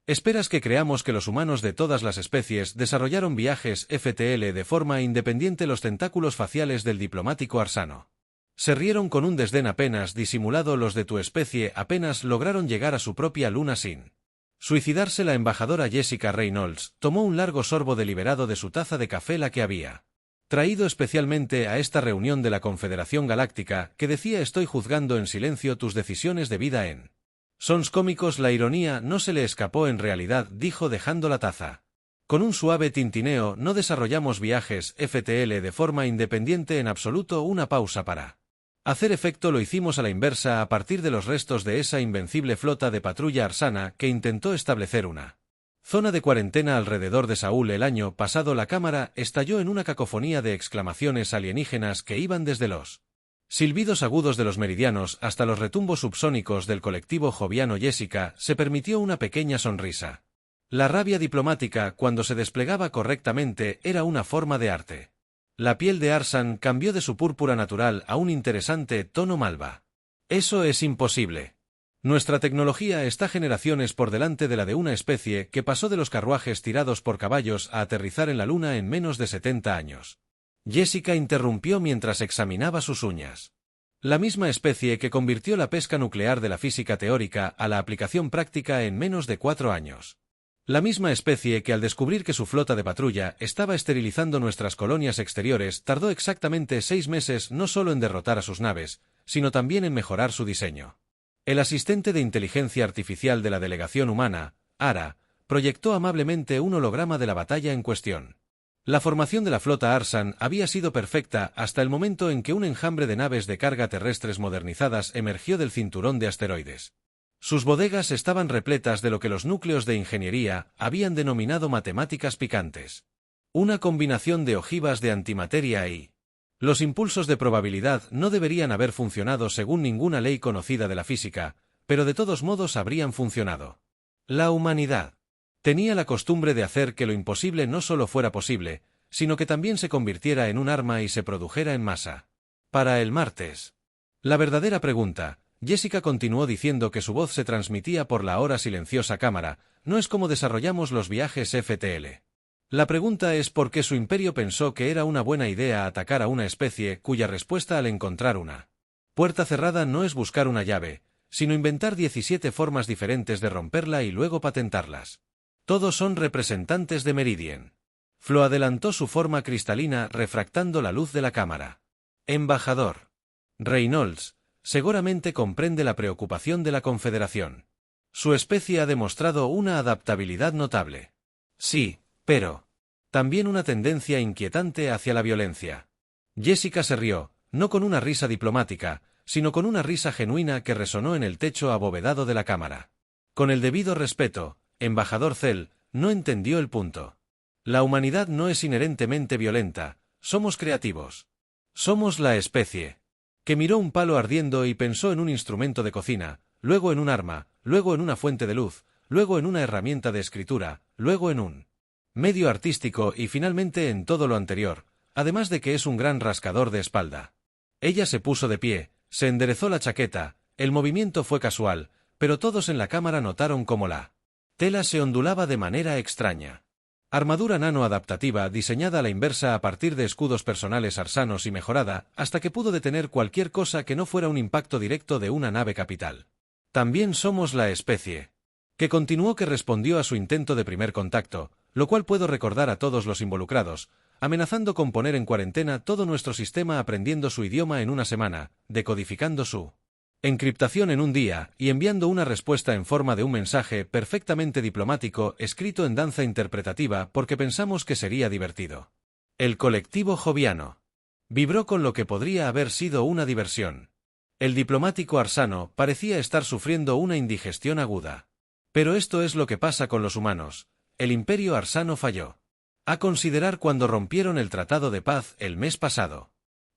¿Esperas que creamos que los humanos de todas las especies desarrollaron viajes FTL de forma independiente? Los tentáculos faciales del diplomático Arsano se rieron con un desdén apenas disimulado. Los de tu especie apenas lograron llegar a su propia luna sin suicidarse. La embajadora Jessica Reynolds tomó un largo sorbo deliberado de su taza de café, la que había traído especialmente a esta reunión de la Confederación Galáctica, que decía: estoy juzgando en silencio tus decisiones de vida en sons cómicos. La ironía no se le escapó en realidad, dijo dejando la taza. Con un suave tintineo: no desarrollamos viajes FTL de forma independiente en absoluto. Una pausa para hacer efecto lo hicimos a la inversa, a partir de los restos de esa invencible flota de patrulla arsana que intentó establecer una zona de cuarentena alrededor de Saúl el año pasado. La cámara estalló en una cacofonía de exclamaciones alienígenas que iban desde los silbidos agudos de los meridianos hasta los retumbos subsónicos del colectivo joviano. Jessica se permitió una pequeña sonrisa. La rabia diplomática, cuando se desplegaba correctamente, era una forma de arte. La piel de Arsan cambió de su púrpura natural a un interesante tono malva. Eso es imposible. Nuestra tecnología está generaciones por delante de la de una especie que pasó de los carruajes tirados por caballos a aterrizar en la luna en menos de 70 años. Jessica interrumpió mientras examinaba sus uñas. La misma especie que convirtió la pesca nuclear de la física teórica a la aplicación práctica en menos de 4 años. La misma especie que, al descubrir que su flota de patrulla estaba esterilizando nuestras colonias exteriores, tardó exactamente 6 meses no solo en derrotar a sus naves, sino también en mejorar su diseño. El asistente de inteligencia artificial de la delegación humana, ARA, proyectó amablemente un holograma de la batalla en cuestión. La formación de la flota Arsan había sido perfecta hasta el momento en que un enjambre de naves de carga terrestres modernizadas emergió del cinturón de asteroides. Sus bodegas estaban repletas de lo que los núcleos de ingeniería habían denominado matemáticas picantes. Una combinación de ojivas de antimateria y los impulsos de probabilidad no deberían haber funcionado según ninguna ley conocida de la física, pero de todos modos habrían funcionado. La humanidad tenía la costumbre de hacer que lo imposible no solo fuera posible, sino que también se convirtiera en un arma y se produjera en masa. Para el martes. La verdadera pregunta, Jessica continuó diciendo que su voz se transmitía por la ahora silenciosa cámara, no es cómo desarrollamos los viajes FTL. La pregunta es por qué su imperio pensó que era una buena idea atacar a una especie cuya respuesta al encontrar una puerta cerrada no es buscar una llave, sino inventar 17 formas diferentes de romperla y luego patentarlas. Todos son representantes de Meridian. Flo adelantó su forma cristalina refractando la luz de la cámara. Embajador Reynolds seguramente comprende la preocupación de la Confederación. Su especie ha demostrado una adaptabilidad notable. Sí, pero también una tendencia inquietante hacia la violencia. Jessica se rió, no con una risa diplomática, sino con una risa genuina que resonó en el techo abovedado de la cámara. Con el debido respeto, embajador Zell, no entendió el punto. La humanidad no es inherentemente violenta, somos creativos. Somos la especie que miró un palo ardiendo y pensó en un instrumento de cocina, luego en un arma, luego en una fuente de luz, luego en una herramienta de escritura, luego en un medio artístico y finalmente en todo lo anterior, además de que es un gran rascador de espalda. Ella se puso de pie, se enderezó la chaqueta, el movimiento fue casual, pero todos en la cámara notaron cómo la tela se ondulaba de manera extraña. Armadura nano-adaptativa diseñada a la inversa a partir de escudos personales arsanos y mejorada hasta que pudo detener cualquier cosa que no fuera un impacto directo de una nave capital. También somos la especie que continuó, que respondió a su intento de primer contacto, lo cual puedo recordar a todos los involucrados, amenazando con poner en cuarentena todo nuestro sistema aprendiendo su idioma en una semana, decodificando su encriptación en un día y enviando una respuesta en forma de un mensaje perfectamente diplomático escrito en danza interpretativa porque pensamos que sería divertido. El colectivo joviano vibró con lo que podría haber sido una diversión. El diplomático arsano parecía estar sufriendo una indigestión aguda. Pero esto es lo que pasa con los humanos. El imperio arsano falló. A considerar cuando rompieron el tratado de paz el mes pasado.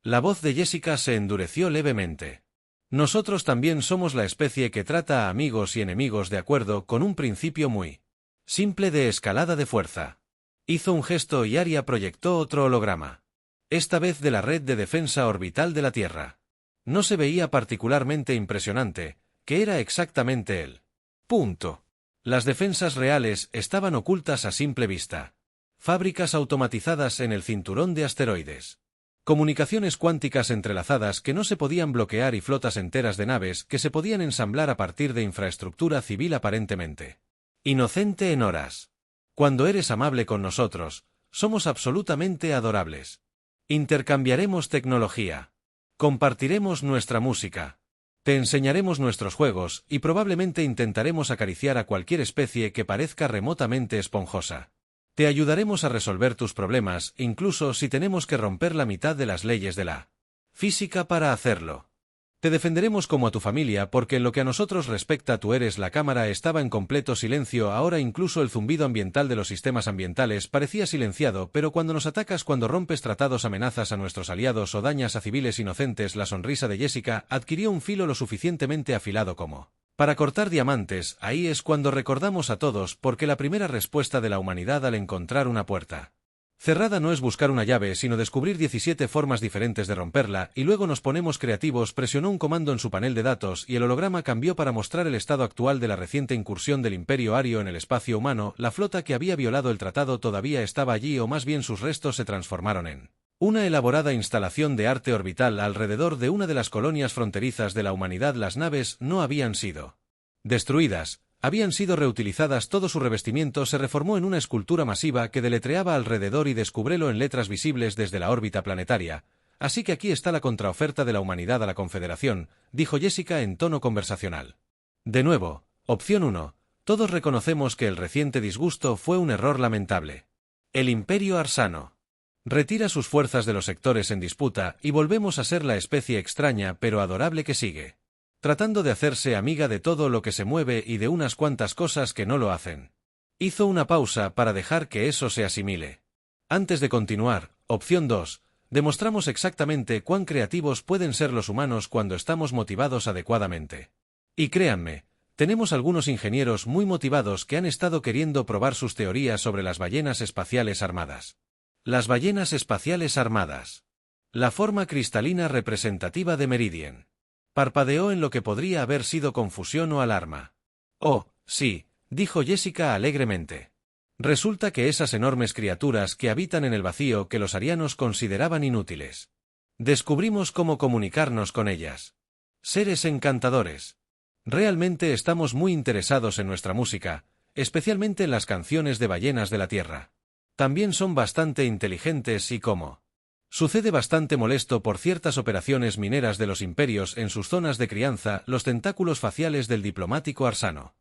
La voz de Jessica se endureció levemente. Nosotros también somos la especie que trata a amigos y enemigos de acuerdo con un principio muy simple de escalada de fuerza. Hizo un gesto y Aria proyectó otro holograma. Esta vez de la red de defensa orbital de la Tierra. No se veía particularmente impresionante, que era exactamente el punto Las defensas reales estaban ocultas a simple vista. Fábricas automatizadas en el cinturón de asteroides. Comunicaciones cuánticas entrelazadas que no se podían bloquear y flotas enteras de naves que se podían ensamblar a partir de infraestructura civil aparentemente. Inocente en horas. Cuando eres amable con nosotros, somos absolutamente adorables. Intercambiaremos tecnología. Compartiremos nuestra música. Te enseñaremos nuestros juegos y probablemente intentaremos acariciar a cualquier especie que parezca remotamente esponjosa. Te ayudaremos a resolver tus problemas, incluso si tenemos que romper la mitad de las leyes de la física para hacerlo. Te defenderemos como a tu familia porque en lo que a nosotros respecta tú eres la cámara estaba en completo silencio ahora incluso el zumbido ambiental de los sistemas ambientales parecía silenciado pero cuando nos atacas cuando rompes tratados amenazas a nuestros aliados o dañas a civiles inocentes la sonrisa de Jessica adquirió un filo lo suficientemente afilado como para cortar diamantes, ahí es cuando recordamos a todos porque la primera respuesta de la humanidad al encontrar una puerta cerrada no es buscar una llave sino descubrir 17 formas diferentes de romperla y luego nos ponemos creativos presionó un comando en su panel de datos y el holograma cambió para mostrar el estado actual de la reciente incursión del Imperio Ario en el espacio humano, la flota que había violado el tratado todavía estaba allí o más bien sus restos se transformaron en una elaborada instalación de arte orbital alrededor de una de las colonias fronterizas de la humanidad las naves no habían sido destruidas. Habían sido reutilizadas todo su revestimiento se reformó en una escultura masiva que deletreaba alrededor y descúbrelo en letras visibles desde la órbita planetaria. Así que aquí está la contraoferta de la humanidad a la Confederación, dijo Jessica en tono conversacional. De nuevo, opción 1. Todos reconocemos que el reciente disgusto fue un error lamentable. El Imperio Arsano retira sus fuerzas de los sectores en disputa y volvemos a ser la especie extraña pero adorable que sigue. Tratando de hacerse amiga de todo lo que se mueve y de unas cuantas cosas que no lo hacen. Hizo una pausa para dejar que eso se asimile. Antes de continuar, opción 2, demostramos exactamente cuán creativos pueden ser los humanos cuando estamos motivados adecuadamente. Y créanme, tenemos algunos ingenieros muy motivados que han estado queriendo probar sus teorías sobre las ballenas espaciales armadas. Las ballenas espaciales armadas. La forma cristalina representativa de Meridian. Parpadeó en lo que podría haber sido confusión o alarma. Oh, sí, dijo Jessica alegremente. Resulta que esas enormes criaturas que habitan en el vacío que los arianos consideraban inútiles. Descubrimos cómo comunicarnos con ellas. Seres encantadores. Realmente estamos muy interesados en nuestra música, especialmente en las canciones de ballenas de la Tierra. También son bastante inteligentes y como sucede bastante molesto por ciertas operaciones mineras de los imperios en sus zonas de crianza, los tentáculos faciales del diplomático Arsano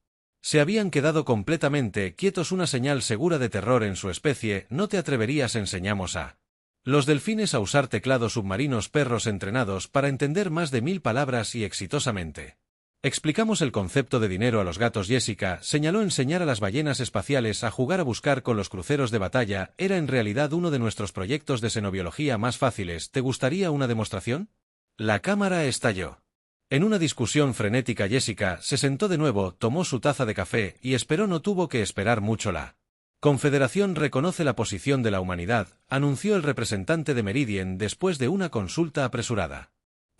se habían quedado completamente quietos, una señal segura de terror en su especie. No te atreverías, enseñamos a los delfines a usar teclados submarinos, perros entrenados para entender más de 1000 palabras y exitosamente. Explicamos el concepto de dinero a los gatos. Jessica señaló enseñar a las ballenas espaciales a jugar a buscar con los cruceros de batalla era en realidad uno de nuestros proyectos de xenobiología más fáciles. ¿Te gustaría una demostración? La cámara estalló. En una discusión frenética Jessica se sentó de nuevo, tomó su taza de café y esperó. No tuvo que esperar mucho. La Confederación reconoce la posición de la humanidad, anunció el representante de Meridian después de una consulta apresurada.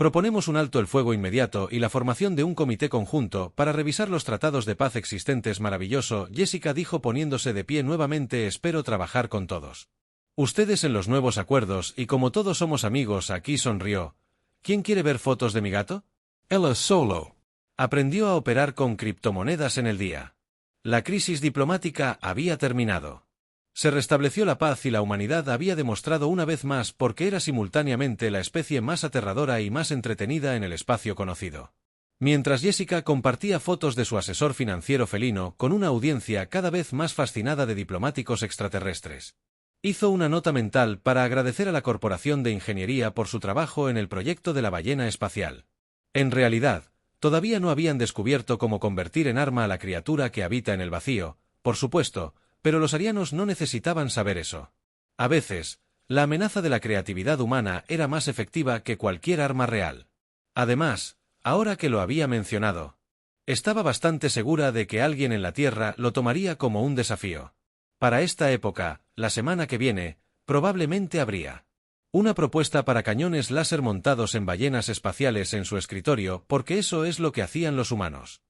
Proponemos un alto el fuego inmediato y la formación de un comité conjunto para revisar los tratados de paz existentes. Maravilloso, Jessica dijo poniéndose de pie nuevamente. Espero trabajar con todos ustedes en los nuevos acuerdos y como todos somos amigos. Aquí sonrió. ¿Quién quiere ver fotos de mi gato? Ella solo aprendió a operar con criptomonedas en el día. La crisis diplomática había terminado. Se restableció la paz y la humanidad había demostrado una vez más por qué era simultáneamente la especie más aterradora y más entretenida en el espacio conocido. Mientras Jessica compartía fotos de su asesor financiero felino con una audiencia cada vez más fascinada de diplomáticos extraterrestres. Hizo una nota mental para agradecer a la Corporación de Ingeniería por su trabajo en el proyecto de la ballena espacial. En realidad, todavía no habían descubierto cómo convertir en arma a la criatura que habita en el vacío, por supuesto, pero los arianos no necesitaban saber eso. A veces, la amenaza de la creatividad humana era más efectiva que cualquier arma real. Además, ahora que lo había mencionado, estaba bastante segura de que alguien en la Tierra lo tomaría como un desafío. Para esta época, la semana que viene, probablemente habría una propuesta para cañones láser montados en ballenas espaciales en su escritorio, porque eso es lo que hacían los humanos.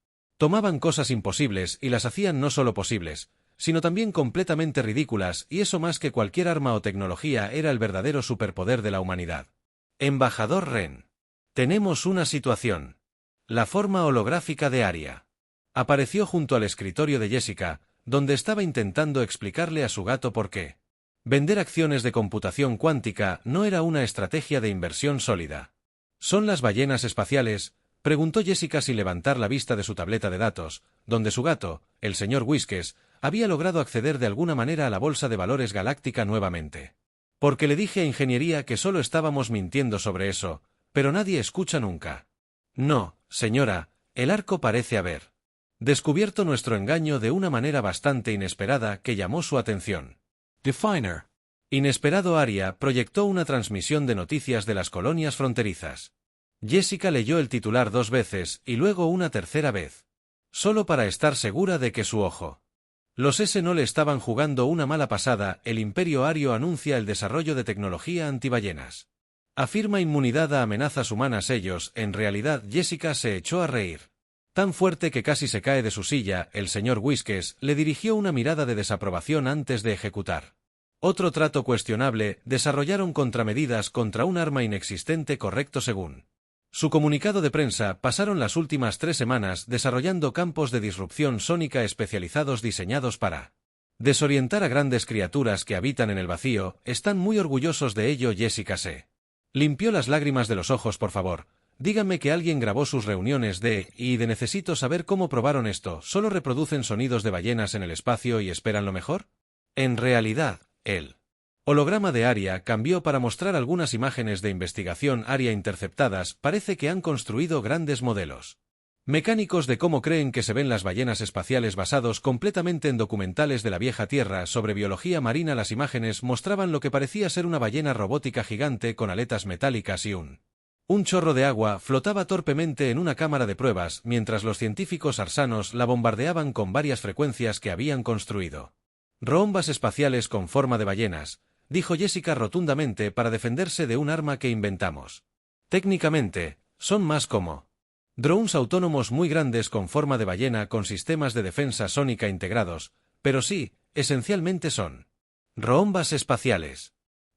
Tomaban cosas imposibles y las hacían no solo posibles, sino también completamente ridículas, y eso más que cualquier arma o tecnología era el verdadero superpoder de la humanidad. Embajador Ren. Tenemos una situación. La forma holográfica de Aria. Apareció junto al escritorio de Jessica, donde estaba intentando explicarle a su gato por qué vender acciones de computación cuántica no era una estrategia de inversión sólida. ¿Son las ballenas espaciales? Preguntó Jessica sin levantar la vista de su tableta de datos, donde su gato, el señor Whiskers, había logrado acceder de alguna manera a la bolsa de valores galáctica nuevamente. Porque le dije a Ingeniería que solo estábamos mintiendo sobre eso, pero nadie escucha nunca. No, señora, el arco parece haber descubierto nuestro engaño de una manera bastante inesperada que llamó su atención. Definer. Inesperado Aria proyectó una transmisión de noticias de las colonias fronterizas. Jessica leyó el titular 2 veces y luego una tercera vez. Solo para estar segura de que su ojo. Los S no le estaban jugando una mala pasada. El Imperio Ario anuncia el desarrollo de tecnología antiballenas. Afirma inmunidad a amenazas humanas ellos. En realidad Jessica se echó a reír. Tan fuerte que casi se cae de su silla. El señor Whiskers le dirigió una mirada de desaprobación antes de ejecutar otro trato cuestionable. Desarrollaron contramedidas contra un arma inexistente, correcto según su comunicado de prensa. Pasaron las últimas 3 semanas desarrollando campos de disrupción sónica especializados diseñados para desorientar a grandes criaturas que habitan en el vacío. Están muy orgullosos de ello. Jessica se limpió las lágrimas de los ojos. Por favor, díganme que alguien grabó sus reuniones y necesito saber cómo probaron esto. ¿Solo reproducen sonidos de ballenas en el espacio y esperan lo mejor? En realidad, el holograma de Aria cambió para mostrar algunas imágenes de investigación Aria interceptadas. Parece que han construido grandes modelos mecánicos de cómo creen que se ven las ballenas espaciales basados completamente en documentales de la vieja Tierra sobre biología marina. Las imágenes mostraban lo que parecía ser una ballena robótica gigante con aletas metálicas y un chorro de agua flotaba torpemente en una cámara de pruebas mientras los científicos arsanos la bombardeaban con varias frecuencias que habían construido. Rombas espaciales con forma de ballenas, dijo Jessica rotundamente para defenderse de un arma que inventamos. Técnicamente, son más como drones autónomos muy grandes con forma de ballena con sistemas de defensa sónica integrados, pero sí, esencialmente son rombas espaciales.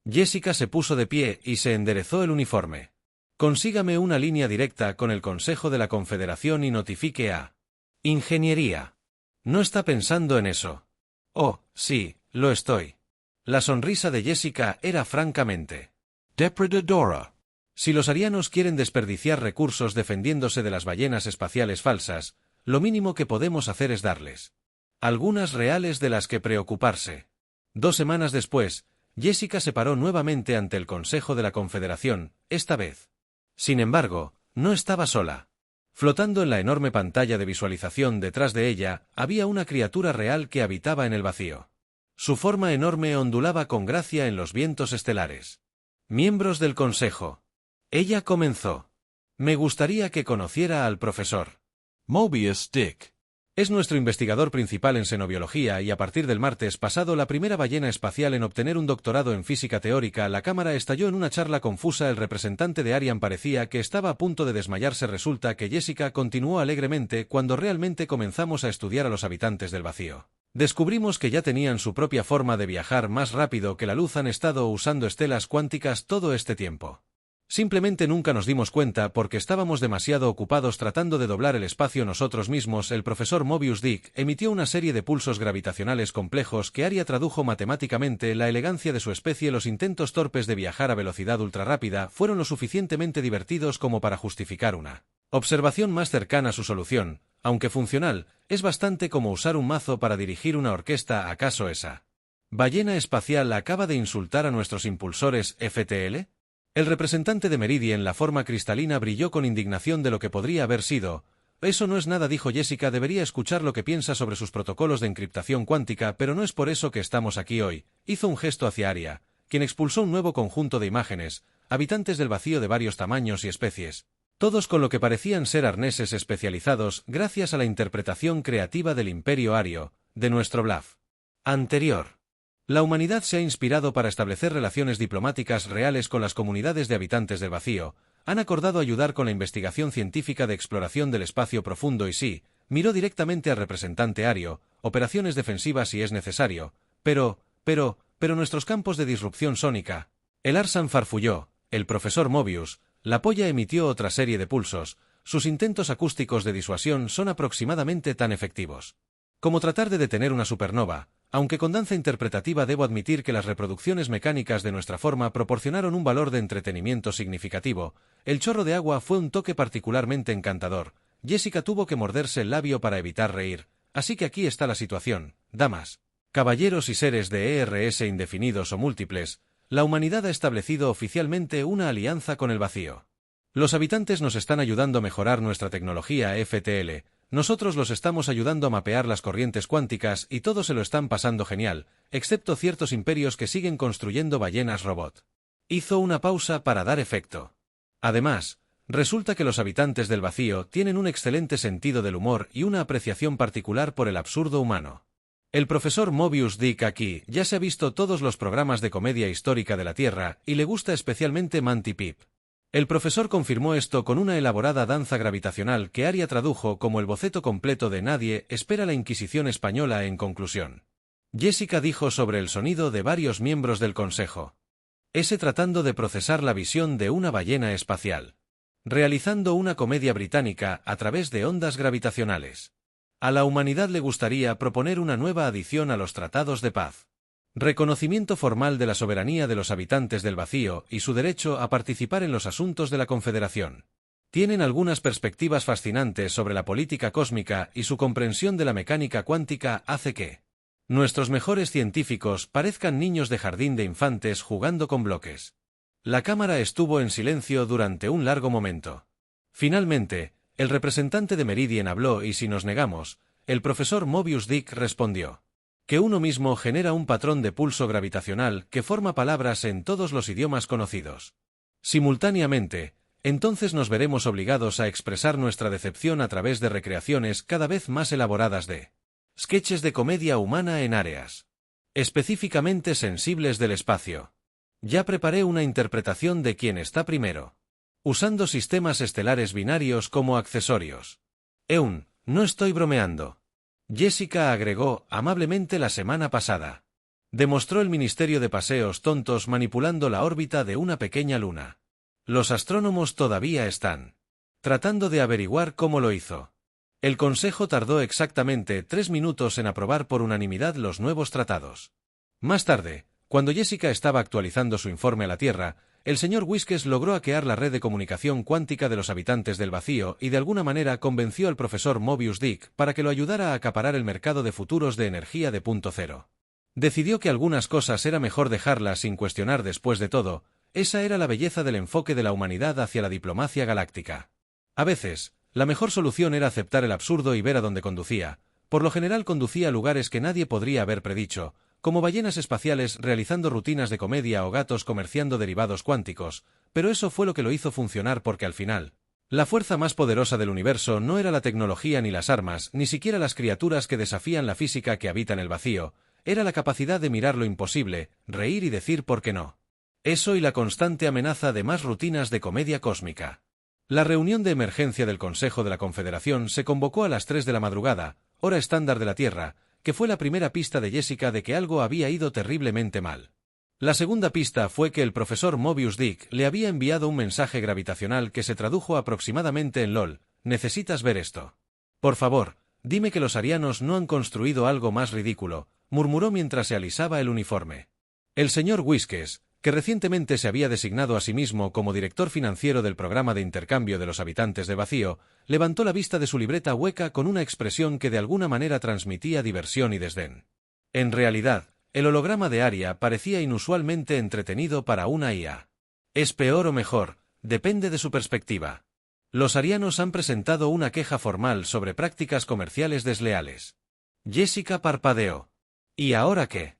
Jessica se puso de pie y se enderezó el uniforme. Consígame una línea directa con el Consejo de la Confederación y notifique a Ingeniería. ¿No está pensando en eso? Oh, sí, lo estoy. La sonrisa de Jessica era francamente depredadora. Si los arianos quieren desperdiciar recursos defendiéndose de las ballenas espaciales falsas, lo mínimo que podemos hacer es darles algunas reales de las que preocuparse. 2 semanas después, Jessica se paró nuevamente ante el Consejo de la Confederación, esta vez. Sin embargo, no estaba sola. Flotando en la enorme pantalla de visualización detrás de ella, había una criatura real que habitaba en el vacío. Su forma enorme ondulaba con gracia en los vientos estelares. Miembros del Consejo. Ella comenzó. Me gustaría que conociera al profesor Mobius Dick. Es nuestro investigador principal en xenobiología y a partir del martes pasado la primera ballena espacial en obtener un doctorado en física teórica. La cámara estalló en una charla confusa. El representante de Arian parecía que estaba a punto de desmayarse. Resulta que Jessica continuó alegremente cuando realmente comenzamos a estudiar a los habitantes del vacío. Descubrimos que ya tenían su propia forma de viajar más rápido que la luz. Han estado usando estelas cuánticas todo este tiempo. Simplemente nunca nos dimos cuenta porque estábamos demasiado ocupados tratando de doblar el espacio nosotros mismos. El profesor Mobius Dick emitió una serie de pulsos gravitacionales complejos que Aria tradujo matemáticamente. La elegancia de su especie. Los intentos torpes de viajar a velocidad ultrarrápida fueron lo suficientemente divertidos como para justificar una observación más cercana a su solución, aunque funcional. Es bastante como usar un mazo para dirigir una orquesta. ¿Acaso esa ballena espacial acaba de insultar a nuestros impulsores FTL? El representante de Meridian, la forma cristalina, brilló con indignación de lo que podría haber sido. Eso no es nada, dijo Jessica. Debería escuchar lo que piensa sobre sus protocolos de encriptación cuántica, pero no es por eso que estamos aquí hoy. Hizo un gesto hacia Aria, quien expulsó un nuevo conjunto de imágenes, habitantes del vacío de varios tamaños y especies, todos con lo que parecían ser arneses especializados gracias a la interpretación creativa del Imperio Ario, de nuestro bluff anterior. La humanidad se ha inspirado para establecer relaciones diplomáticas reales con las comunidades de habitantes del vacío. Han acordado ayudar con la investigación científica de exploración del espacio profundo y sí, miró directamente al representante Ario, operaciones defensivas si es necesario, pero nuestros campos de disrupción sónica. El Arsan farfulló, el profesor Mobius, la polla emitió otra serie de pulsos, sus intentos acústicos de disuasión son aproximadamente tan efectivos como tratar de detener una supernova, aunque con danza interpretativa debo admitir que las reproducciones mecánicas de nuestra forma proporcionaron un valor de entretenimiento significativo. El chorro de agua fue un toque particularmente encantador. Jessica tuvo que morderse el labio para evitar reír. Así que aquí está la situación, damas, caballeros y seres de ERS indefinidos o múltiples. La humanidad ha establecido oficialmente una alianza con el vacío. Los habitantes nos están ayudando a mejorar nuestra tecnología FTL. Nosotros los estamos ayudando a mapear las corrientes cuánticas y todos se lo están pasando genial, excepto ciertos imperios que siguen construyendo ballenas robot. Hizo una pausa para dar efecto. Además, resulta que los habitantes del vacío tienen un excelente sentido del humor y una apreciación particular por el absurdo humano. El profesor Mobius Dick aquí ya se ha visto todos los programas de comedia histórica de la Tierra y le gusta especialmente Monty Pip. El profesor confirmó esto con una elaborada danza gravitacional que Aria tradujo como el boceto completo de Nadie espera la Inquisición española en conclusión. Jessica dijo sobre el sonido de varios miembros del Consejo. Ese tratando de procesar la visión de una ballena espacial. Realizando una comedia británica a través de ondas gravitacionales. A la humanidad le gustaría proponer una nueva adición a los tratados de paz. Reconocimiento formal de la soberanía de los habitantes del vacío y su derecho a participar en los asuntos de la Confederación. Tienen algunas perspectivas fascinantes sobre la política cósmica y su comprensión de la mecánica cuántica hace que nuestros mejores científicos parezcan niños de jardín de infantes jugando con bloques. La cámara estuvo en silencio durante un largo momento. Finalmente, el representante de Meridian habló y si nos negamos, el profesor Mobius Dick respondió. Que uno mismo genera un patrón de pulso gravitacional que forma palabras en todos los idiomas conocidos. Simultáneamente, entonces nos veremos obligados a expresar nuestra decepción a través de recreaciones cada vez más elaboradas de sketches de comedia humana en áreas específicamente sensibles del espacio. Ya preparé una interpretación de quién está primero, usando sistemas estelares binarios como accesorios. No estoy bromeando. Jessica agregó amablemente la semana pasada. Demostró el Ministerio de Paseos Tontos manipulando la órbita de una pequeña luna. Los astrónomos todavía están tratando de averiguar cómo lo hizo. El Consejo tardó exactamente 3 minutos en aprobar por unanimidad los nuevos tratados. Más tarde, cuando Jessica estaba actualizando su informe a la Tierra, el señor Whiskers logró hackear la red de comunicación cuántica de los habitantes del vacío y de alguna manera convenció al profesor Mobius Dick para que lo ayudara a acaparar el mercado de futuros de energía de punto cero. Decidió que algunas cosas era mejor dejarlas sin cuestionar después de todo. Esa era la belleza del enfoque de la humanidad hacia la diplomacia galáctica. A veces, la mejor solución era aceptar el absurdo y ver a dónde conducía. Por lo general conducía a lugares que nadie podría haber predicho, como ballenas espaciales realizando rutinas de comedia o gatos comerciando derivados cuánticos, pero eso fue lo que lo hizo funcionar porque al final, la fuerza más poderosa del universo no era la tecnología ni las armas, ni siquiera las criaturas que desafían la física que habitan el vacío, era la capacidad de mirar lo imposible, reír y decir por qué no. Eso y la constante amenaza de más rutinas de comedia cósmica. La reunión de emergencia del Consejo de la Confederación se convocó a las 3 de la madrugada, hora estándar de la Tierra, que fue la primera pista de Jessica de que algo había ido terriblemente mal. La segunda pista fue que el profesor Mobius Dick le había enviado un mensaje gravitacional que se tradujo aproximadamente en LOL, «Necesitas ver esto. Por favor, dime que los arianos no han construido algo más ridículo», murmuró mientras se alisaba el uniforme. El señor Whiskers, que recientemente se había designado a sí mismo como director financiero del programa de intercambio de los habitantes de vacío, levantó la vista de su libreta hueca con una expresión que de alguna manera transmitía diversión y desdén. En realidad, el holograma de Aria parecía inusualmente entretenido para una IA. Es peor o mejor, depende de su perspectiva. Los arianos han presentado una queja formal sobre prácticas comerciales desleales. Jessica parpadeó. ¿Y ahora qué?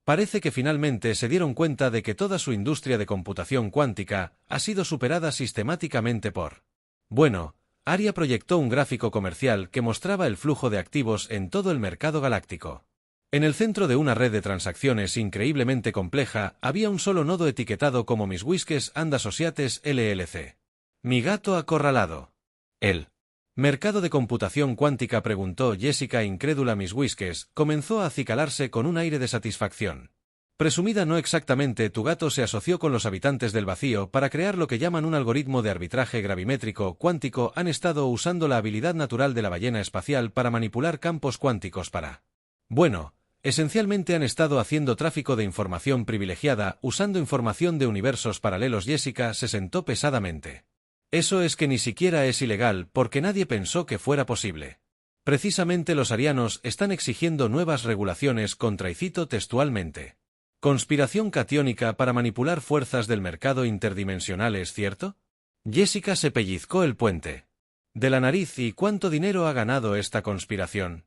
Parece que finalmente se dieron cuenta de que toda su industria de computación cuántica ha sido superada sistemáticamente por... Bueno, Aria proyectó un gráfico comercial que mostraba el flujo de activos en todo el mercado galáctico. En el centro de una red de transacciones increíblemente compleja había un solo nodo etiquetado como Miss Whiskers and Associates LLC. Mi gato acorralado. Él. ¿Mercado de computación cuántica?, preguntó Jessica incrédula. Miss Whiskers comenzó a acicalarse con un aire de satisfacción. Presumida no exactamente, tu gato se asoció con los habitantes del vacío para crear lo que llaman un algoritmo de arbitraje gravimétrico cuántico. Han estado usando la habilidad natural de la ballena espacial para manipular campos cuánticos para... Bueno, esencialmente han estado haciendo tráfico de información privilegiada, usando información de universos paralelos. Jessica se sentó pesadamente. Eso es que ni siquiera es ilegal, porque nadie pensó que fuera posible. Precisamente los arianos están exigiendo nuevas regulaciones contra, y cito textualmente, conspiración catiónica para manipular fuerzas del mercado interdimensional, ¿es cierto? Jessica se pellizcó el puente de la nariz. ¿Y cuánto dinero ha ganado esta conspiración?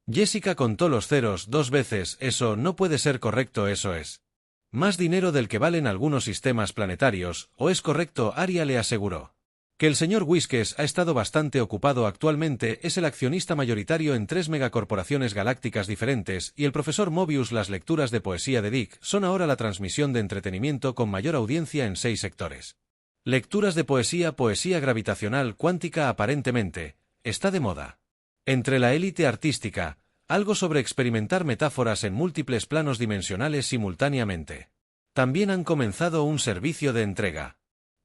Jessica contó los ceros 2 veces. Eso no puede ser correcto. Eso es más dinero del que valen algunos sistemas planetarios, ¿o es correcto? Aria le aseguró que el señor Whiskers ha estado bastante ocupado actualmente. Es el accionista mayoritario en 3 megacorporaciones galácticas diferentes, y el profesor Mobius. Las lecturas de poesía de Dick son ahora la transmisión de entretenimiento con mayor audiencia en 6 sectores. Lecturas de poesía. Poesía gravitacional cuántica aparentemente está de moda entre la élite artística, algo sobre experimentar metáforas en múltiples planos dimensionales simultáneamente. También han comenzado un servicio de entrega.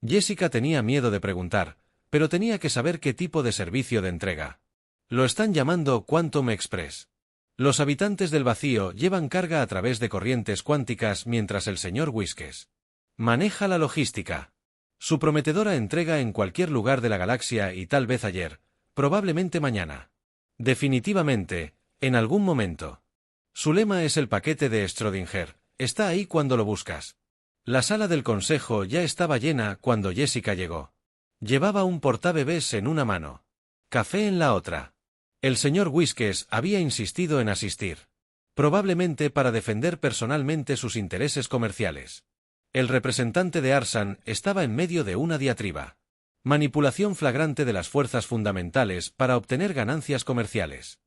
Jessica tenía miedo de preguntar, pero tenía que saber qué tipo de servicio de entrega. Lo están llamando Quantum Express. Los habitantes del vacío llevan carga a través de corrientes cuánticas mientras el señor Whiskers maneja la logística. Su prometedora entrega en cualquier lugar de la galaxia, y tal vez ayer, probablemente mañana. Definitivamente, en algún momento. Su lema es el paquete de Schrödinger. Está ahí cuando lo buscas. La sala del consejo ya estaba llena cuando Jessica llegó. Llevaba un portabebés en una mano, café en la otra. El señor Whiskers había insistido en asistir, probablemente para defender personalmente sus intereses comerciales. El representante de Arsan estaba en medio de una diatriba. Manipulación flagrante de las fuerzas fundamentales para obtener ganancias comerciales.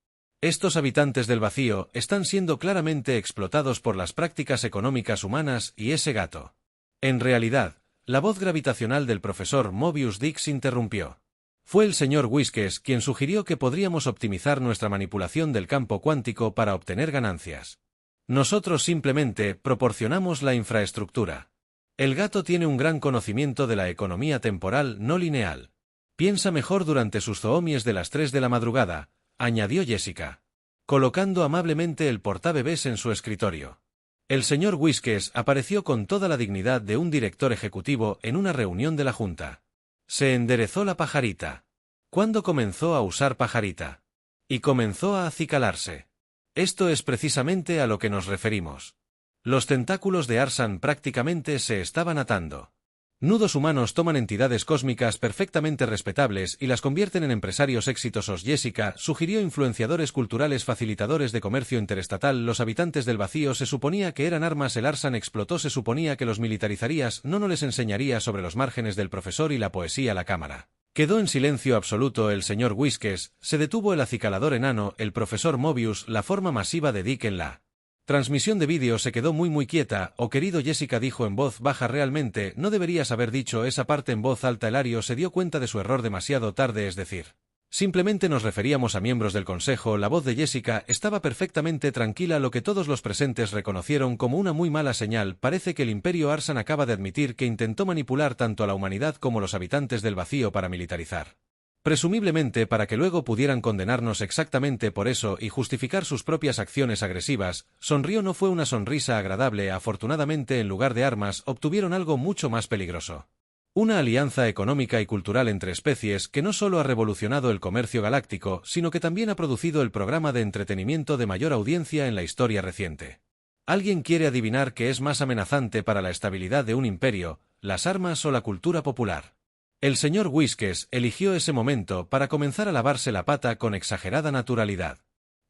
Estos habitantes del vacío están siendo claramente explotados por las prácticas económicas humanas y ese gato. En realidad, la voz gravitacional del profesor Mobius Dick interrumpió. Fue el señor Whiskers quien sugirió que podríamos optimizar nuestra manipulación del campo cuántico para obtener ganancias. Nosotros simplemente proporcionamos la infraestructura. El gato tiene un gran conocimiento de la economía temporal no lineal. Piensa mejor durante sus zoomies de las 3 de la madrugada, añadió Jessica, colocando amablemente el portabebés en su escritorio. El señor Whiskers apareció con toda la dignidad de un director ejecutivo en una reunión de la junta. Se enderezó la pajarita. ¿Cuándo comenzó a usar pajarita? Y comenzó a acicalarse. Esto es precisamente a lo que nos referimos. Los tentáculos de Arsan prácticamente se estaban atando. Nudos humanos toman entidades cósmicas perfectamente respetables y las convierten en empresarios exitosos. Jessica sugirió influenciadores culturales, facilitadores de comercio interestatal. Los habitantes del vacío se suponía que eran armas. El Arsan explotó. Se suponía que los militarizarías. No les enseñaría sobre los márgenes del profesor y la poesía. La cámara quedó en silencio absoluto. El señor Whiskers se detuvo. El acicalador enano, el profesor Mobius, la forma masiva de Dick en la transmisión de vídeo se quedó muy quieta. Oh querido, Jessica dijo en voz baja, realmente no deberías haber dicho esa parte en voz alta. Elario se dio cuenta de su error demasiado tarde, es decir, simplemente nos referíamos a miembros del consejo. La voz de Jessica estaba perfectamente tranquila, lo que todos los presentes reconocieron como una muy mala señal. Parece que el Imperio Arsan acaba de admitir que intentó manipular tanto a la humanidad como a los habitantes del vacío para militarizar. Presumiblemente para que luego pudieran condenarnos exactamente por eso y justificar sus propias acciones agresivas. Sonrió. No fue una sonrisa agradable. Afortunadamente, en lugar de armas, obtuvieron algo mucho más peligroso. Una alianza económica y cultural entre especies que no solo ha revolucionado el comercio galáctico, sino que también ha producido el programa de entretenimiento de mayor audiencia en la historia reciente. ¿Alguien quiere adivinar qué es más amenazante para la estabilidad de un imperio, las armas o la cultura popular? El señor Whiskers eligió ese momento para comenzar a lavarse la pata con exagerada naturalidad.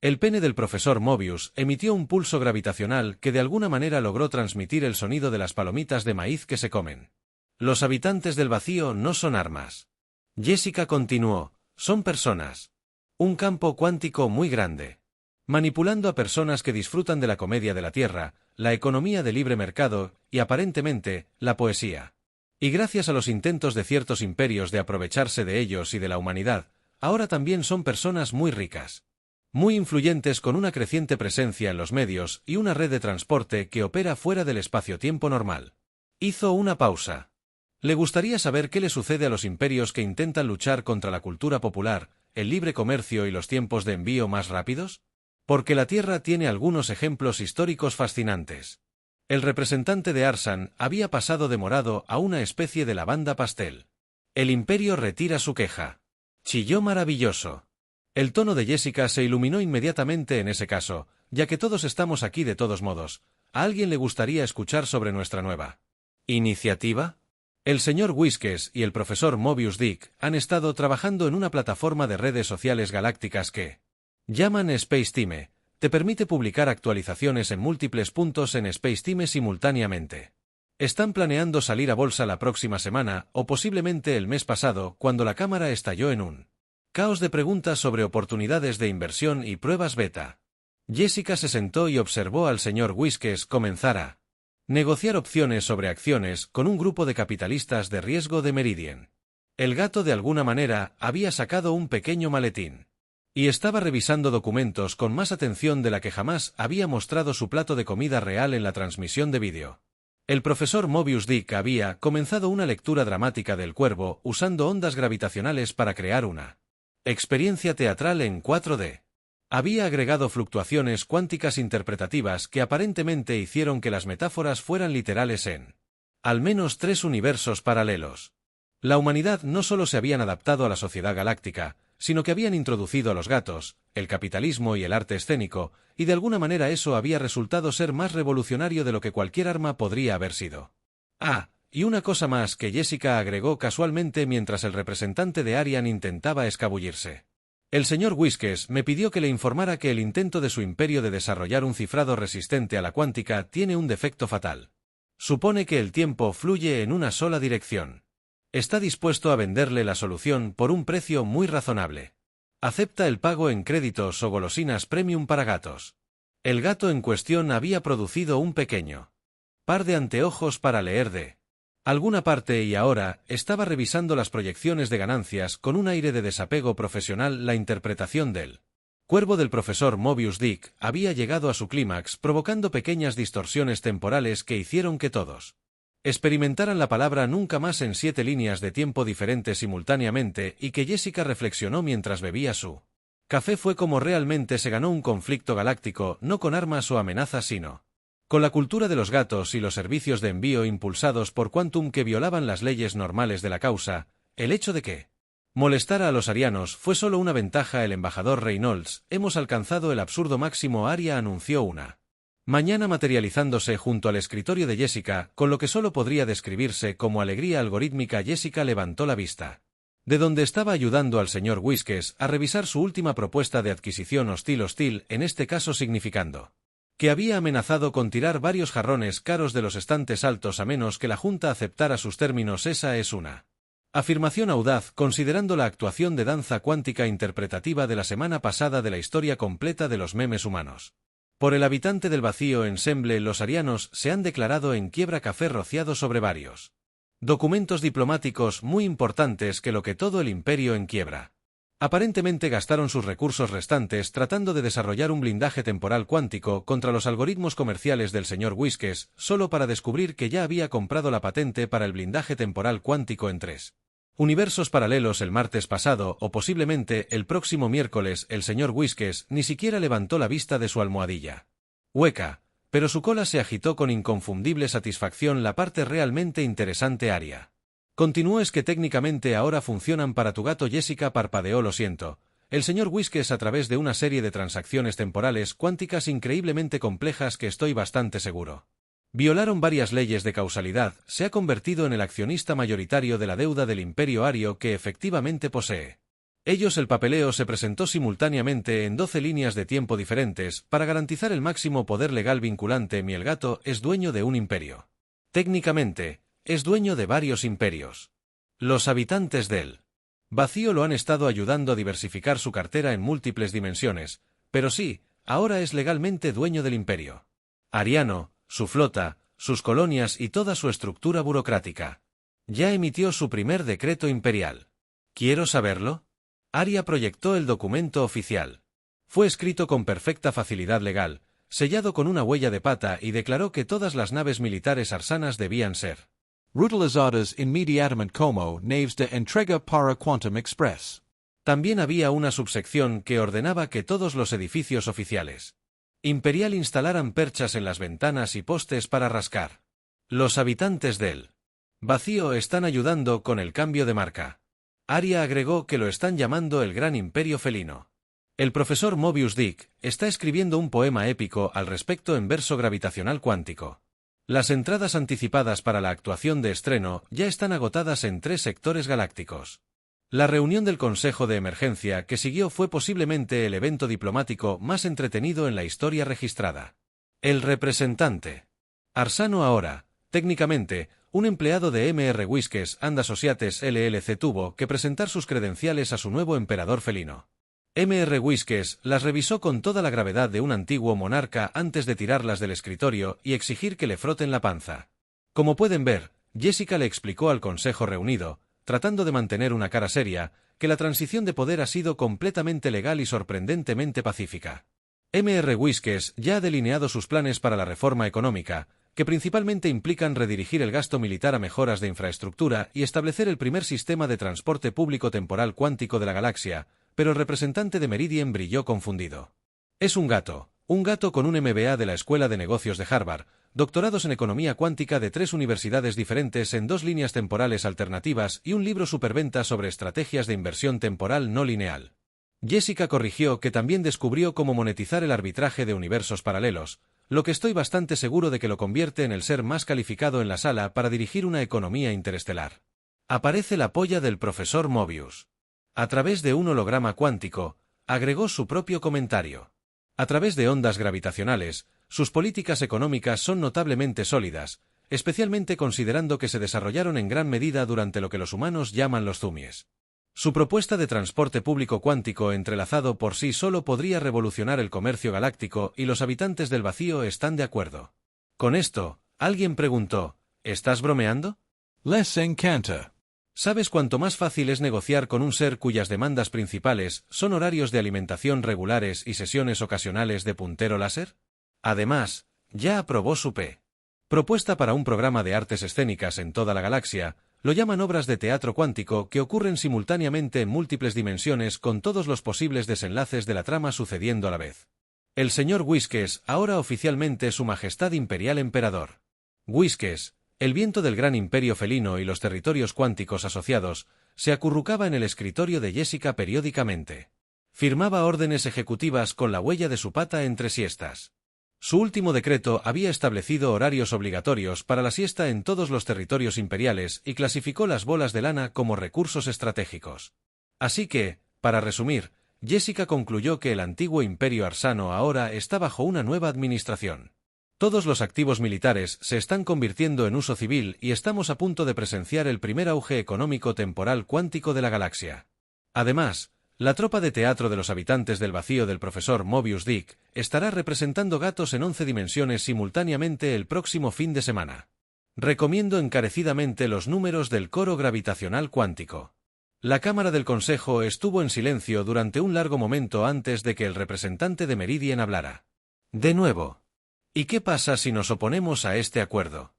El pene del profesor Mobius emitió un pulso gravitacional que de alguna manera logró transmitir el sonido de las palomitas de maíz que se comen. Los habitantes del vacío no son armas. Jessica continuó, son personas. Un campo cuántico muy grande. Manipulando a personas que disfrutan de la comedia de la Tierra, la economía de libre mercado y, aparentemente, la poesía. Y gracias a los intentos de ciertos imperios de aprovecharse de ellos y de la humanidad, ahora también son personas muy ricas. Muy influyentes con una creciente presencia en los medios y una red de transporte que opera fuera del espacio-tiempo normal. Hizo una pausa. ¿Le gustaría saber qué le sucede a los imperios que intentan luchar contra la cultura popular, el libre comercio y los tiempos de envío más rápidos? Porque la Tierra tiene algunos ejemplos históricos fascinantes. El representante de Arsan había pasado de morado a una especie de lavanda pastel. El imperio retira su queja. Chilló maravilloso. El tono de Jessica se iluminó inmediatamente en ese caso, ya que todos estamos aquí de todos modos. ¿A alguien le gustaría escuchar sobre nuestra nueva iniciativa? El señor Whiskes y el profesor Mobius Dick han estado trabajando en una plataforma de redes sociales galácticas que llaman Spacetime. Te permite publicar actualizaciones en múltiples puntos en Spacetime simultáneamente. Están planeando salir a bolsa la próxima semana o posiblemente el mes pasado cuando la cámara estalló en un caos de preguntas sobre oportunidades de inversión y pruebas beta. Jessica se sentó y observó al señor Whiskes comenzar a negociar opciones sobre acciones con un grupo de capitalistas de riesgo de Meridian. El gato de alguna manera había sacado un pequeño maletín y estaba revisando documentos con más atención de la que jamás había mostrado su plato de comida real en la transmisión de vídeo. El profesor Mobius Dick había comenzado una lectura dramática del Cuervo usando ondas gravitacionales para crear una experiencia teatral en 4D. Había agregado fluctuaciones cuánticas interpretativas que aparentemente hicieron que las metáforas fueran literales en al menos 3 universos paralelos. La humanidad no solo se habían adaptado a la sociedad galáctica, sino que habían introducido a los gatos, el capitalismo y el arte escénico, y de alguna manera eso había resultado ser más revolucionario de lo que cualquier arma podría haber sido. Ah, y una cosa más que Jessica agregó casualmente mientras el representante de Arian intentaba escabullirse. El señor Whiskes me pidió que le informara que el intento de su imperio de desarrollar un cifrado resistente a la cuántica tiene un defecto fatal. Supone que el tiempo fluye en una sola dirección. Está dispuesto a venderle la solución por un precio muy razonable. Acepta el pago en créditos o golosinas premium para gatos. El gato en cuestión había producido un pequeño par de anteojos para leer de alguna parte y ahora estaba revisando las proyecciones de ganancias con un aire de desapego profesional. La interpretación del Cuervo del profesor Mobius Dick había llegado a su clímax provocando pequeñas distorsiones temporales que hicieron que todos experimentaran la palabra nunca más en 7 líneas de tiempo diferentes simultáneamente y que Jessica reflexionó mientras bebía su café. Fue como realmente se ganó un conflicto galáctico, no con armas o amenazas sino con la cultura de los gatos y los servicios de envío impulsados por Quantum que violaban las leyes normales de la causa. El hecho de que molestara a los arianos fue solo una ventaja. El embajador Reynolds, hemos alcanzado el absurdo máximo. Aria anunció una mañana materializándose junto al escritorio de Jessica, con lo que solo podría describirse como alegría algorítmica. Jessica levantó la vista de donde estaba ayudando al señor Whiskes a revisar su última propuesta de adquisición hostil, en este caso significando que había amenazado con tirar varios jarrones caros de los estantes altos a menos que la Junta aceptara sus términos. Esa es una afirmación audaz considerando la actuación de danza cuántica interpretativa de la semana pasada de la historia completa de los memes humanos. Por el habitante del vacío ensemble, los arianos se han declarado en quiebra. Café rociado sobre varios documentos diplomáticos muy importantes que lo que todo el imperio en quiebra. Aparentemente gastaron sus recursos restantes tratando de desarrollar un blindaje temporal cuántico contra los algoritmos comerciales del señor Whiskes, solo para descubrir que ya había comprado la patente para el blindaje temporal cuántico en 3 universos paralelos el martes pasado o posiblemente el próximo miércoles. El señor Whiskes ni siquiera levantó la vista de su almohadilla hueca, pero su cola se agitó con inconfundible satisfacción. La parte realmente interesante, Aria. Continuó, es que técnicamente ahora funcionan para tu gato. Jessica parpadeó. Lo siento. El señor Whiskes a través de una serie de transacciones temporales cuánticas increíblemente complejas que estoy bastante seguro violaron varias leyes de causalidad. Se ha convertido en el accionista mayoritario de la deuda del Imperio Ario que efectivamente posee. El papeleo se presentó simultáneamente en 12 líneas de tiempo diferentes para garantizar el máximo poder legal vinculante. El gato es dueño de un imperio. Técnicamente, es dueño de varios imperios. Los habitantes del vacío lo han estado ayudando a diversificar su cartera en múltiples dimensiones, pero sí, ahora es legalmente dueño del imperio ariano, su flota, sus colonias y toda su estructura burocrática. Ya emitió su primer decreto imperial. ¿Quiero saberlo? Arya proyectó el documento oficial. Fue escrito con perfecta facilidad legal, sellado con una huella de pata y declaró que todas las naves militares arsanas debían ser utilizadas inmediatamente como naves de entrega para Quantum Express. También había una subsección que ordenaba que todos los edificios oficiales imperial instalaran perchas en las ventanas y postes para rascar. Los habitantes del vacío están ayudando con el cambio de marca. Arya agregó que lo están llamando el Gran Imperio Felino. El profesor Mobius Dick está escribiendo un poema épico al respecto en verso gravitacional cuántico. Las entradas anticipadas para la actuación de estreno ya están agotadas en 3 sectores galácticos. La reunión del Consejo de Emergencia que siguió fue posiblemente el evento diplomático más entretenido en la historia registrada. El representante Arsano ahora, técnicamente, un empleado de M.R. Whiskes and Associates LLC tuvo que presentar sus credenciales a su nuevo emperador felino. M.R. Whiskes las revisó con toda la gravedad de un antiguo monarca antes de tirarlas del escritorio y exigir que le froten la panza. Como pueden ver, Jessica le explicó al consejo reunido, tratando de mantener una cara seria, que la transición de poder ha sido completamente legal y sorprendentemente pacífica. M.R. Whiskes ya ha delineado sus planes para la reforma económica, que principalmente implican redirigir el gasto militar a mejoras de infraestructura y establecer el primer sistema de transporte público temporal cuántico de la galaxia, pero el representante de Meridian brilló confundido. Es un gato con un MBA de la Escuela de Negocios de Harvard, doctorados en economía cuántica de 3 universidades diferentes en 2 líneas temporales alternativas y un libro superventa sobre estrategias de inversión temporal no lineal. Jessica corrigió que también descubrió cómo monetizar el arbitraje de universos paralelos, lo que estoy bastante seguro de que lo convierte en el ser más calificado en la sala para dirigir una economía interestelar. Aparece la polla del profesor Mobius. A través de un holograma cuántico, agregó su propio comentario. A través de ondas gravitacionales, sus políticas económicas son notablemente sólidas, especialmente considerando que se desarrollaron en gran medida durante lo que los humanos llaman los zumies. Su propuesta de transporte público cuántico entrelazado por sí solo podría revolucionar el comercio galáctico y los habitantes del vacío están de acuerdo. Con esto, alguien preguntó, ¿estás bromeando? Les encanta. ¿Sabes cuánto más fácil es negociar con un ser cuyas demandas principales son horarios de alimentación regulares y sesiones ocasionales de puntero láser? Además, ya aprobó su propuesta para un programa de artes escénicas en toda la galaxia. Lo llaman obras de teatro cuántico que ocurren simultáneamente en múltiples dimensiones con todos los posibles desenlaces de la trama sucediendo a la vez. El señor Whiskes, ahora oficialmente Su Majestad Imperial Emperador. Whiskes, el viento del gran imperio felino y los territorios cuánticos asociados, se acurrucaba en el escritorio de Jessica periódicamente. Firmaba órdenes ejecutivas con la huella de su pata entre siestas. Su último decreto había establecido horarios obligatorios para la siesta en todos los territorios imperiales y clasificó las bolas de lana como recursos estratégicos. Así que, para resumir, Jessica concluyó que el antiguo imperio arsano ahora está bajo una nueva administración. Todos los activos militares se están convirtiendo en uso civil y estamos a punto de presenciar el primer auge económico temporal cuántico de la galaxia. Además, la tropa de teatro de los habitantes del vacío del profesor Mobius Dick estará representando gatos en 11 dimensiones simultáneamente el próximo fin de semana. Recomiendo encarecidamente los números del coro gravitacional cuántico. La Cámara del Consejo estuvo en silencio durante un largo momento antes de que el representante de Meridian hablara. De nuevo. ¿Y qué pasa si nos oponemos a este acuerdo?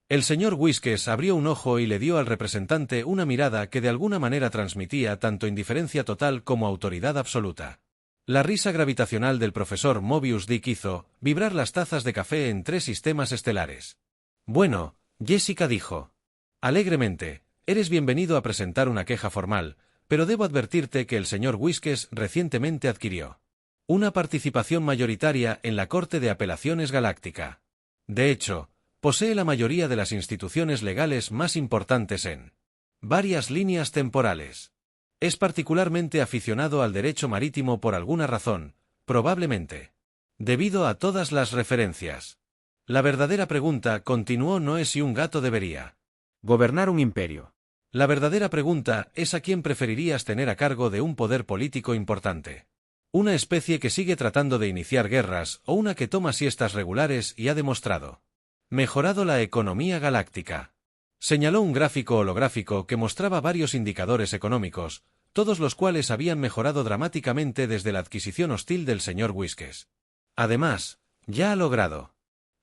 El señor Whiskes abrió un ojo y le dio al representante una mirada que de alguna manera transmitía tanto indiferencia total como autoridad absoluta. La risa gravitacional del profesor Mobius Dick hizo vibrar las tazas de café en 3 sistemas estelares. Bueno, Jessica dijo. Alegremente, eres bienvenido a presentar una queja formal, pero debo advertirte que el señor Whiskes recientemente adquirió una participación mayoritaria en la Corte de Apelaciones Galáctica. De hecho, posee la mayoría de las instituciones legales más importantes en varias líneas temporales. Es particularmente aficionado al derecho marítimo por alguna razón, probablemente debido a todas las referencias. La verdadera pregunta, continuó, no es si un gato debería gobernar un imperio. La verdadera pregunta es a quién preferirías tener a cargo de un poder político importante. Una especie que sigue tratando de iniciar guerras o una que toma siestas regulares y ha demostrado mejorado la economía galáctica. Señaló un gráfico holográfico que mostraba varios indicadores económicos, todos los cuales habían mejorado dramáticamente desde la adquisición hostil del señor Whiskes. Además, ya ha logrado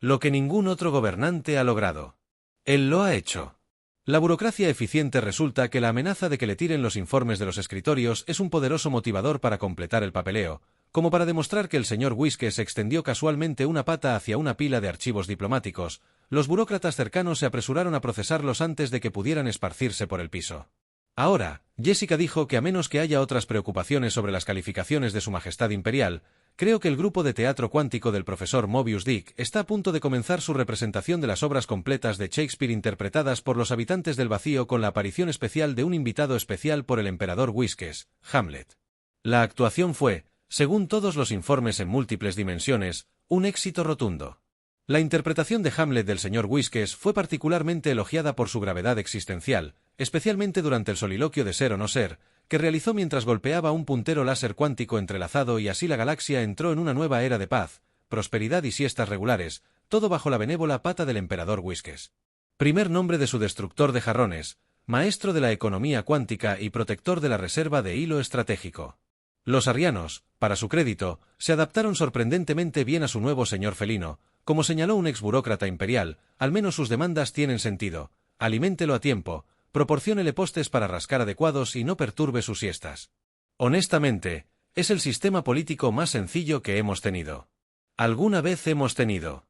lo que ningún otro gobernante ha logrado. Él lo ha hecho. La burocracia eficiente resulta que la amenaza de que le tiren los informes de los escritorios es un poderoso motivador para completar el papeleo, como para demostrar que el señor Whiskes extendió casualmente una pata hacia una pila de archivos diplomáticos. Los burócratas cercanos se apresuraron a procesarlos antes de que pudieran esparcirse por el piso. Ahora, Jessica dijo que a menos que haya otras preocupaciones sobre las calificaciones de Su Majestad Imperial, creo que el grupo de teatro cuántico del profesor Mobius Dick está a punto de comenzar su representación de las obras completas de Shakespeare interpretadas por los habitantes del vacío con la aparición especial de un invitado especial por el emperador Whiskes, Hamlet. La actuación fue, según todos los informes en múltiples dimensiones, un éxito rotundo. La interpretación de Hamlet del señor Whiskes fue particularmente elogiada por su gravedad existencial, especialmente durante el soliloquio de ser o no ser, que realizó mientras golpeaba un puntero láser cuántico entrelazado y así la galaxia entró en una nueva era de paz, prosperidad y siestas regulares, todo bajo la benévola pata del emperador Whiskes. Primer nombre de su destructor de jarrones, maestro de la economía cuántica y protector de la reserva de hilo estratégico. Los arrianos, para su crédito, se adaptaron sorprendentemente bien a su nuevo señor felino. Como señaló un ex burócrata imperial, al menos sus demandas tienen sentido. Aliméntelo a tiempo, proporciónele postes para rascar adecuados y no perturbe sus siestas. Honestamente, es el sistema político más sencillo que hemos tenido. ¿Alguna vez hemos tenido?